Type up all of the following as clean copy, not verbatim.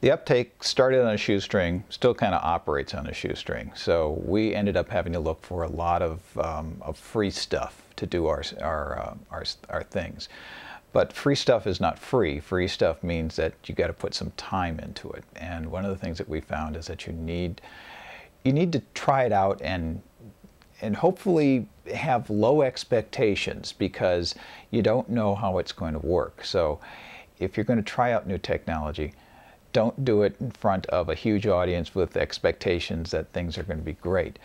The uptake started on a shoestring, still kind of operates on a shoestring. So we ended up having to look for a lot of free stuff to do our things. But free stuff is not free. Free stuff means that you got to put some time into it. And one of the things that we found is that you need to try it out and hopefully have low expectations, because you don't know how it's going to work. So if you're going to try out new technology, don't do it in front of a huge audience with expectations that things are going to be great.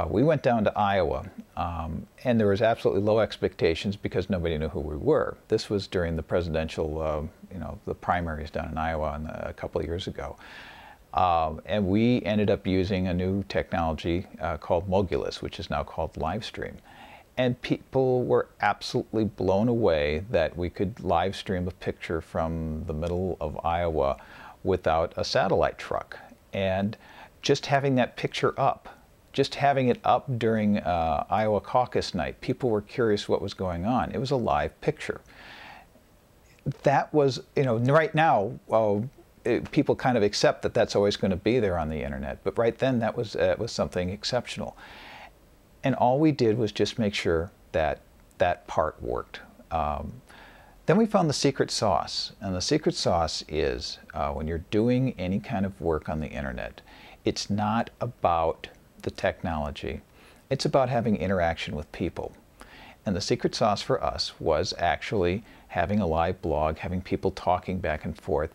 We went down to Iowa, and there was absolutely low expectations because nobody knew who we were. This was during the presidential, the primaries down in Iowa a couple of years ago. And we ended up using a new technology called Mogulus, which is now called Livestream. And people were absolutely blown away that we could live stream a picture from the middle of Iowa without a satellite truck. And just having that picture up, just having it up during Iowa caucus night, people were curious what was going on. It was a live picture. That was, right now, people kind of accept that that's always going to be there on the internet. But right then, that was something exceptional. And all we did was just make sure that that part worked. Then we found the secret sauce. And the secret sauce is when you're doing any kind of work on the internet, it's not about the technology. It's about having interaction with people. And the secret sauce for us was actually having a live blog, having people talking back and forth,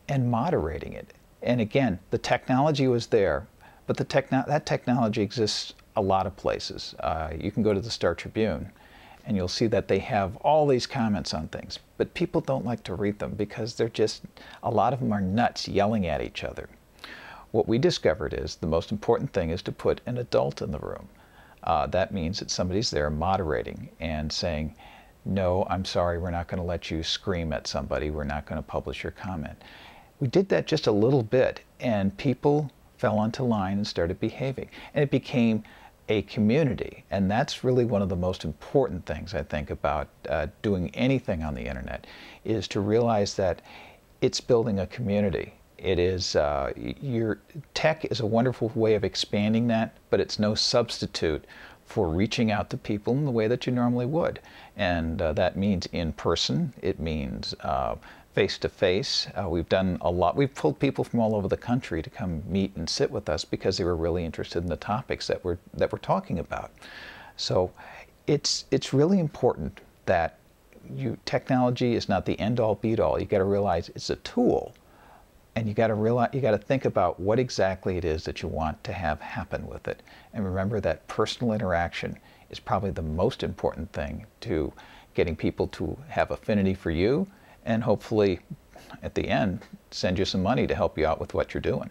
and moderating it. And again, the technology was there, but that technology exists a lot of places. You can go to the Star Tribune, and you'll see that they have all these comments on things, but people don't like to read them because a lot of them are nuts yelling at each other. What we discovered is the most important thing is to put an adult in the room. That means that somebody's there moderating and saying, no, I'm sorry, we're not going to let you scream at somebody, we're not going to publish your comment. We did that just a little bit, and people fell onto line and started behaving. And it became a community, and that's really one of the most important things I think about doing anything on the internet, is to realize that it's building a community. It is, your tech is a wonderful way of expanding that, but it's no substitute for reaching out to people in the way that you normally would. And that means in person, it means face-to-face. We've done a lot. We've pulled people from all over the country to come meet and sit with us because they were really interested in the topics that we're talking about. So it's really important that technology is not the end-all, be-all. You got to realize it's a tool, and you got to think about what exactly it is that you want to have happen with it. And remember that personal interaction is probably the most important thing to getting people to have affinity for you, and hopefully, at the end, send you some money to help you out with what you're doing.